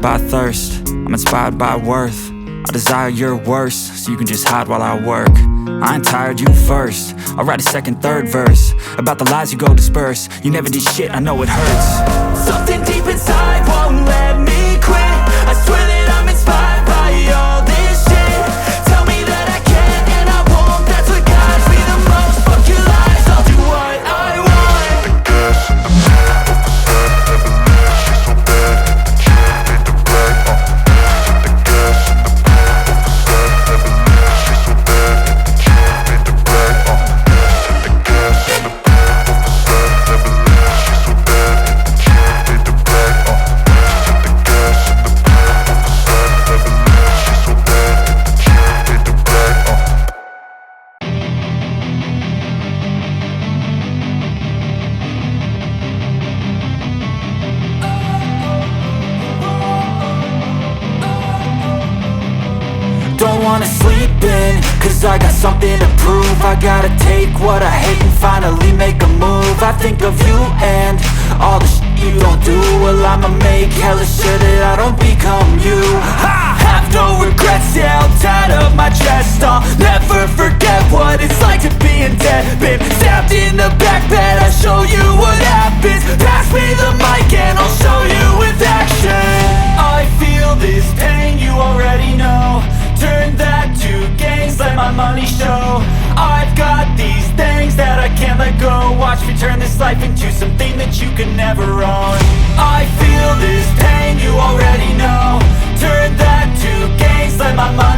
inspired by thirst, I'm inspired by worth. I desire your worst, so you can just hide while I work. I ain't tired, you first. I'll write a second, third verse about the lies you go disperse. You never did shit, I know it hurts. Something deep inside won't let me quit. I swear that I'm inspired by all this shit. Tell me that I can and I won't. That's what guides me the most. Fuck your lies, I'll do what I want. Don't wanna sleep in, cause I got something to prove. I gotta take what I hate and finally make a move. I think of you and all the shit you don't do. Well, I'ma make hella sure that I don't become you. I have no regrets, yeah, I'll tie up my chest. I'll never forget what it's like to be in debt. Been stabbed in the back bed, I'll show you what happens. Pass me the mic and I'll show you with action. I feel this pain, you already know. Turn that to gains, let my money show. I've got these things that I can't let go. Watch me turn this life into something that you can never own. I feel this pain, you already know. Turn that to gains, let my money